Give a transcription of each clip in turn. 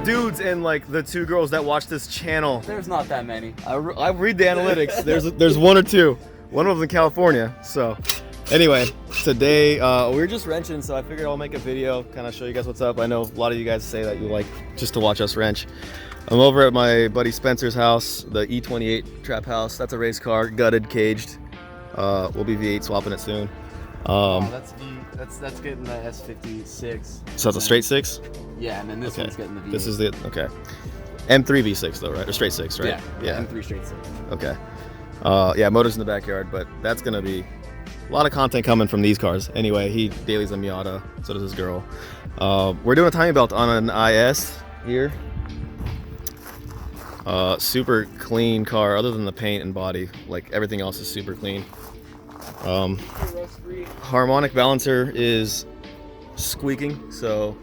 dudes and like the 2 girls that watch this channel. There's not that many. I read the analytics. There's 1 or 2. One of them's in California. So anyway, today we're just wrenching, so I figured I'll make a video, kind of show you guys what's up. I know a lot of you guys say that you like just to watch us wrench. I'm over at my buddy Spencer's house, the E28 trap house. That's a race car, gutted, caged. We'll be V8 swapping it soon. That's getting the S56. So it's a straight 6? Yeah, and then this one's getting the V8. This is the, okay. M3 V6 though, right? Or straight 6, right? Yeah, M3 straight 6. Okay. Yeah, motors in the backyard, but that's gonna be a lot of content coming from these cars. Anyway, he dailies a Miata, so does his girl. We're doing a timing belt on an IS here. Super clean car, other than the paint and body. Like everything else is super clean. Harmonic balancer is squeaking, so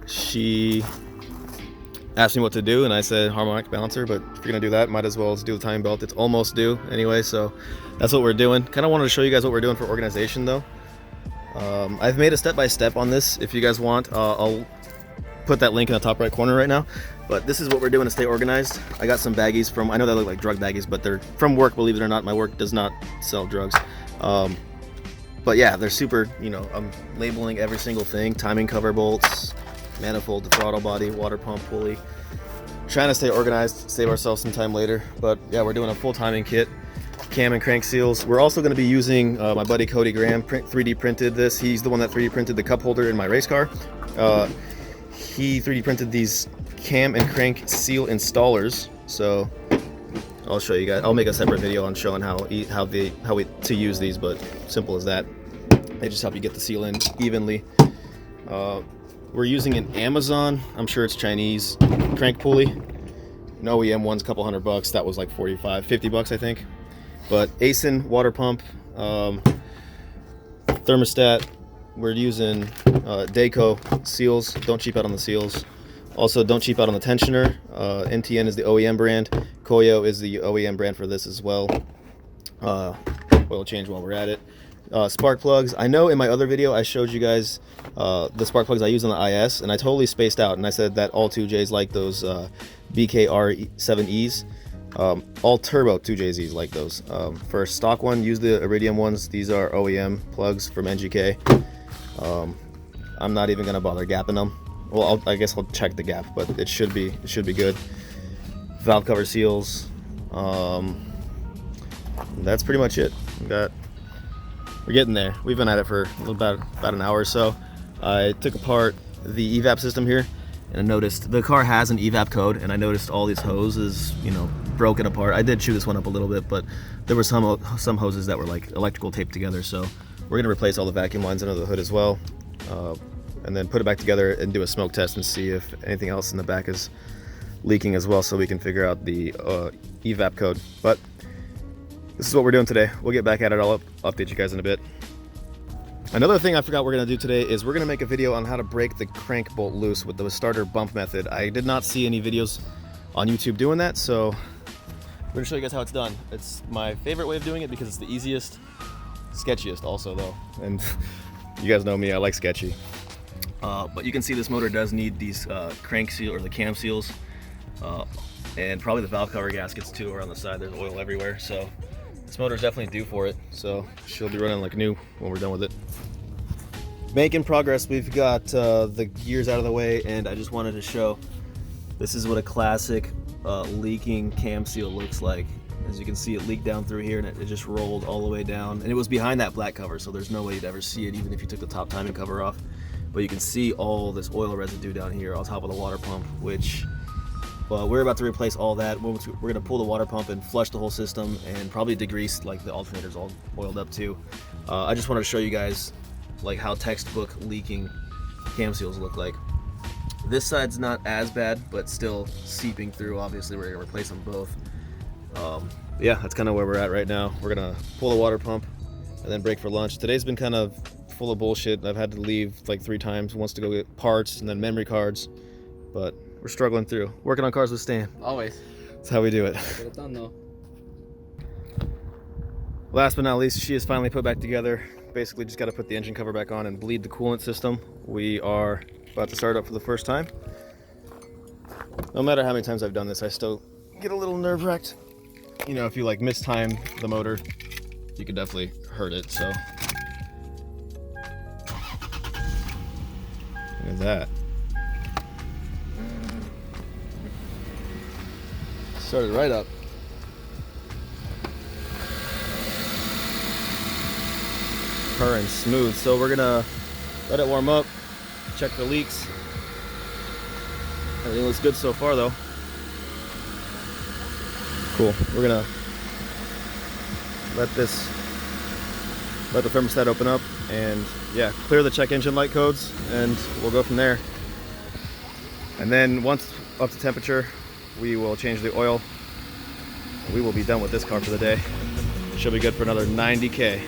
she asked me what to do, and I said harmonic balancer, but if you're gonna do that, might as well do the timing belt. It's almost due anyway, so that's what we're doing. Kind of wanted to show you guys what we're doing for organization though. I've made a step-by-step on this. If you guys want, I'll put that link in the top right corner right now. But this is what we're doing to stay organized. I got some baggies from, I know they look like drug baggies, but they're from work, believe it or not. My work does not sell drugs. But yeah, they're super, you know, I'm labeling every single thing. Timing cover bolts, manifold, the throttle body, water pump, pulley. Trying to stay organized, save ourselves some time later. But yeah, we're doing a full timing kit. Cam and crank seals. We're also going to be using my buddy Cody Graham 3D printed this. He's the one that 3D printed the cup holder in my race car. He 3D printed these cam and crank seal installers. So I'll show you guys. I'll make a separate video on showing how to use these, but simple as that. They just help you get the seal in evenly. We're using an Amazon, I'm sure it's Chinese, crank pulley. An OEM one's a couple $100. That was like 45, 50 bucks I think. But ASIN water pump, thermostat. We're using Dayco seals. Don't cheap out on the seals. Also, don't cheap out on the tensioner. NTN is the OEM brand. Koyo is the OEM brand for this as well. Oil change while we're at it. Spark plugs. I know in my other video I showed you guys the spark plugs I use on the IS, and I totally spaced out, and I said that all 2Js like those BKR7Es. All turbo 2JZs like those. For stock one, use the Iridium ones. These are OEM plugs from NGK. I'm not even gonna bother gapping them. Well, I guess I'll check the gap, but it should be good. Valve cover seals. That's pretty much it. We're getting there. We've been at it for about an hour or so. I took apart the evap system here, and I noticed the car has an evap code, and I noticed all these hoses, you know, broken apart. I did chew this one up a little bit, but there were some hoses that were like electrical taped together, so we're gonna replace all the vacuum lines under the hood as well, and then put it back together and do a smoke test and see if anything else in the back is leaking as well, so we can figure out the evap code. But this is what we're doing today. We'll get back at it. I'll update you guys in a bit. Another thing I forgot we're gonna do today is we're gonna make a video on how to break the crank bolt loose with the starter bump method. I did not see any videos on YouTube doing that, so we're gonna show you guys how it's done. It's my favorite way of doing it because it's the easiest, sketchiest also though. And you guys know me, I like sketchy. But you can see this motor does need these crank seal or the cam seals, and probably the valve cover gaskets too are on the side. There's oil everywhere, so this motor is definitely due for it. So she'll be running like new when we're done with it. Making progress. We've got the gears out of the way, and I just wanted to show this is what a classic leaking cam seal looks like. As you can see, it leaked down through here, and it just rolled all the way down, and it was behind that black cover, so there's no way you'd ever see it even if you took the top timing cover off. But you can see all this oil residue down here on top of the water pump, which, well, we're about to replace all that. We're going to pull the water pump and flush the whole system, and probably degrease, like the alternator's all oiled up too. I just wanted to show you guys like how textbook leaking cam seals look like. This side's not as bad, but still seeping through. Obviously we're going to replace them both. Yeah, that's kind of where we're at right now. We're going to pull the water pump and then break for lunch. Today's been kind of full of bullshit. I've had to leave like 3 times. Once to go get parts and then memory cards, but we're struggling through. Working on cars with Stan. Always. That's how we do it. Get it done though. Last but not least, she is finally put back together. Basically just got to put the engine cover back on and bleed the coolant system. We are about to start up for the first time. No matter how many times I've done this, I still get a little nerve-wracked. You know, if you like mistime the motor, you could definitely hurt it, so. Look at that. Started right up. Purring smooth. So we're gonna let it warm up, check for leaks. Everything looks good so far though. Cool. We're gonna let the thermostat open up and yeah, clear the check engine light codes, and we'll go from there. And then once up to temperature, we will change the oil. We will be done with this car for the day. Should be good for another 90K.